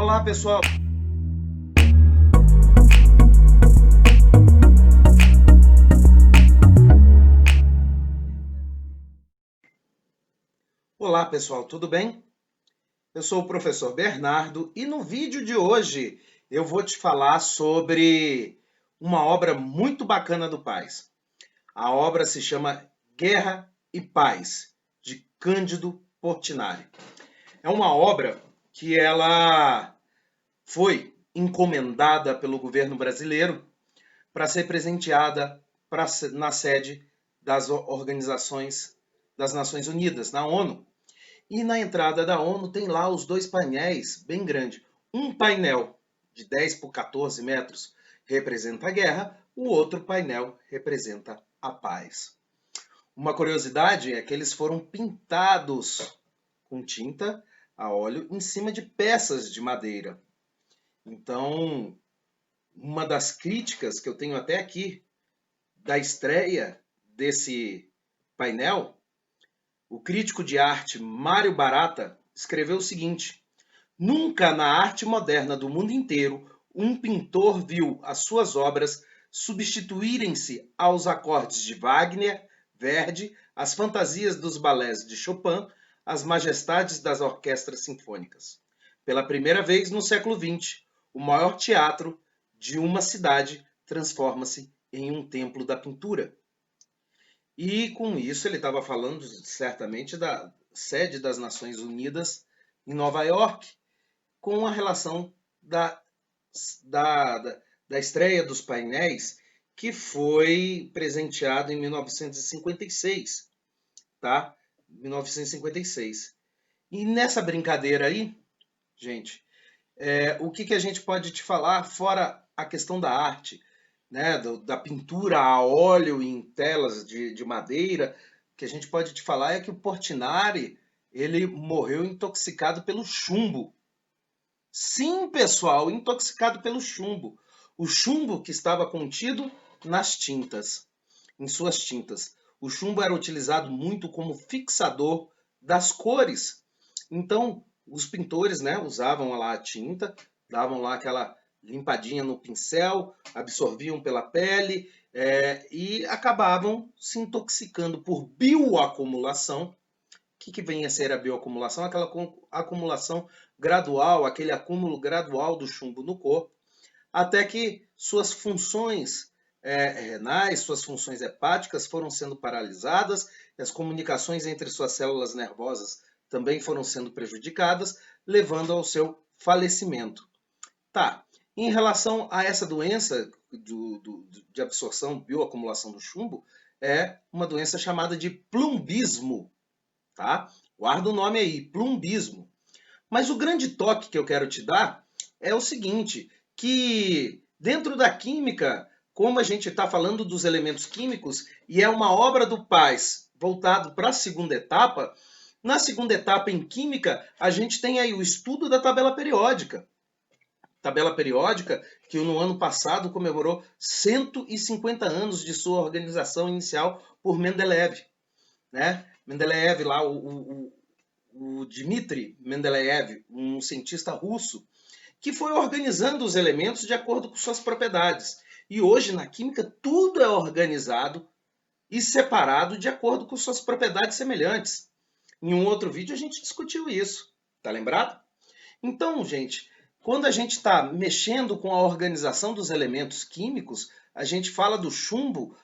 Olá, pessoal! Olá, pessoal, tudo bem? Eu sou o professor Bernardo e no vídeo de hoje eu vou te falar sobre uma obra muito bacana do Paz. A obra se chama Guerra e Paz, de Cândido Portinari. É uma obra que ela foi encomendada pelo governo brasileiro para ser presenteada na sede das organizações das Nações Unidas, na ONU. E na entrada da ONU tem lá os dois painéis bem grandes. Um painel de 10 por 14 metros representa a guerra, o outro painel representa a paz. Uma curiosidade é que eles foram pintados com tinta a óleo em cima de peças de madeira. Então, uma das críticas que eu tenho até aqui da estreia desse painel, o crítico de arte Mário Barata escreveu o seguinte: nunca na arte moderna do mundo inteiro um pintor viu as suas obras substituírem-se aos acordes de Wagner, Verdi, as fantasias dos balés de Chopin, as majestades das orquestras sinfônicas. Pela primeira vez no século XX, o maior teatro de uma cidade transforma-se em um templo da pintura. E com isso ele estava falando certamente da sede das Nações Unidas em Nova York, com a relação da estreia dos painéis que foi presenteado em 1956, tá? 1956. E nessa brincadeira aí, gente, o que a gente pode te falar fora a questão da arte, né, da pintura a óleo em telas de madeira, que a gente pode te falar é que o Portinari ele morreu intoxicado pelo chumbo. Sim, pessoal, intoxicado pelo chumbo. O chumbo que estava contido nas tintas, em suas tintas. O chumbo era utilizado muito como fixador das cores. Então, os pintores, né, usavam lá a tinta, davam lá aquela limpadinha no pincel, absorviam pela pele e acabavam se intoxicando por bioacumulação. O que vem a ser a bioacumulação? Aquela acumulação gradual, aquele acúmulo gradual do chumbo no corpo, até que suas funções renais, suas funções hepáticas foram sendo paralisadas, as comunicações entre suas células nervosas também foram sendo prejudicadas, levando ao seu falecimento. Tá, em relação a essa doença de absorção, bioacumulação do chumbo, é uma doença chamada de plumbismo, tá? Guarda o nome aí, plumbismo. Mas o grande toque que eu quero te dar é o seguinte, que dentro da química, como a gente está falando dos elementos químicos, e é uma obra do Paz voltado para a segunda etapa, na segunda etapa em química, a gente tem aí o estudo da tabela periódica. Tabela periódica que no ano passado comemorou 150 anos de sua organização inicial por Mendeleev, né? Mendeleev lá, o Dmitry Mendeleev, um cientista russo, que foi organizando os elementos de acordo com suas propriedades. E hoje, na química, tudo é organizado e separado de acordo com suas propriedades semelhantes. Em um outro vídeo a gente discutiu isso, tá lembrado? Então, gente, quando a gente está mexendo com a organização dos elementos químicos, a gente fala do chumbo,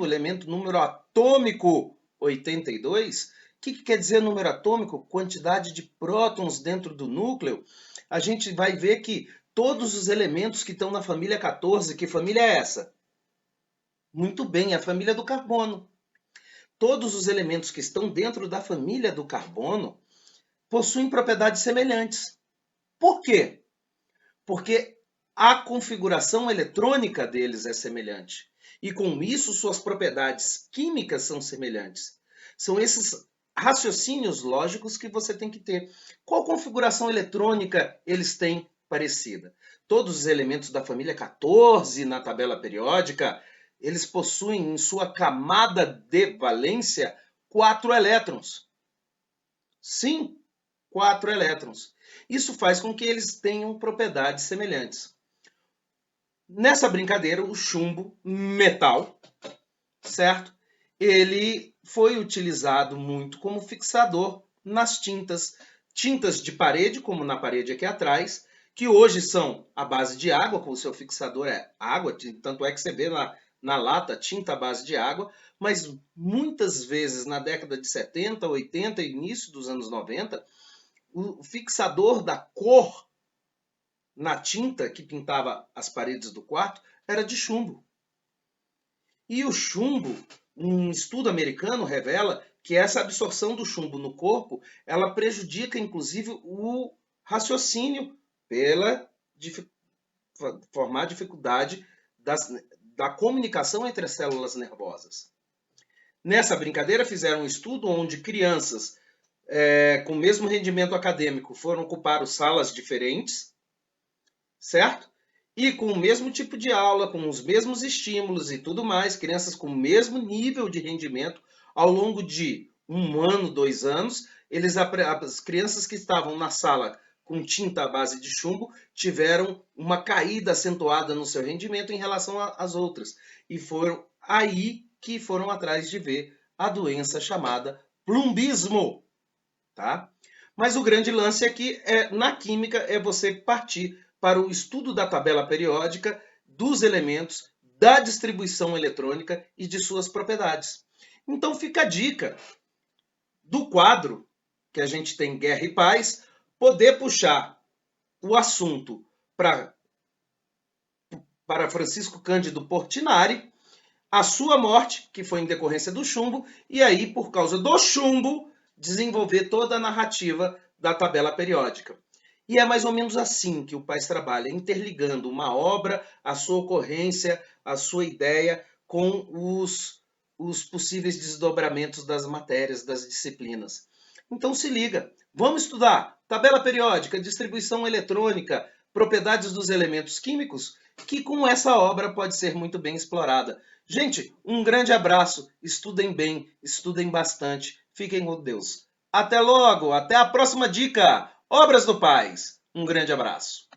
elemento número atômico 82. O que quer dizer número atômico? Quantidade de prótons dentro do núcleo. A gente vai ver que todos os elementos que estão na família 14, que família é essa? Muito bem, a família do carbono. Todos os elementos que estão dentro da família do carbono possuem propriedades semelhantes. Por quê? Porque a configuração eletrônica deles é semelhante. E com isso, suas propriedades químicas são semelhantes. São esses raciocínios lógicos que você tem que ter. Qual configuração eletrônica eles têm parecida? Todos os elementos da família 14 na tabela periódica, eles possuem em sua camada de valência 4 elétrons. Sim, 4 elétrons. Isso faz com que eles tenham propriedades semelhantes. Nessa brincadeira, o chumbo metal, certo? Ele foi utilizado muito como fixador nas tintas de parede, como na parede aqui atrás, que hoje são à base de água, com o seu fixador é água, tanto é que você vê na lata tinta à base de água, mas muitas vezes na década de 70, 80 e início dos anos 90, o fixador da cor na tinta que pintava as paredes do quarto era de chumbo. E o chumbo, um estudo americano revela que essa absorção do chumbo no corpo, ela prejudica inclusive o raciocínio pela formar dificuldade da comunicação entre as células nervosas. Nessa brincadeira fizeram um estudo onde crianças com o mesmo rendimento acadêmico foram ocupar salas diferentes, certo? E com o mesmo tipo de aula, com os mesmos estímulos e tudo mais, crianças com o mesmo nível de rendimento, ao longo de 1 ano, 2 anos, as crianças que estavam na sala com tinta à base de chumbo tiveram uma caída acentuada no seu rendimento em relação às outras. E foram aí que foram atrás de ver a doença chamada plumbismo, tá? Mas o grande lance aqui na química é você partir para o estudo da tabela periódica, dos elementos, da distribuição eletrônica e de suas propriedades. Então fica a dica do quadro que a gente tem Guerra e Paz, poder puxar o assunto para Francisco Cândido Portinari, a sua morte, que foi em decorrência do chumbo, e aí, por causa do chumbo, desenvolver toda a narrativa da tabela periódica. E é mais ou menos assim que o Paz trabalha, interligando uma obra, a sua ocorrência, a sua ideia, com os possíveis desdobramentos das matérias, das disciplinas. Então se liga, vamos estudar tabela periódica, distribuição eletrônica, propriedades dos elementos químicos, que com essa obra pode ser muito bem explorada. Gente, um grande abraço, estudem bem, estudem bastante, fiquem com Deus. Até logo, até a próxima dica! Obras do Paz. Um grande abraço.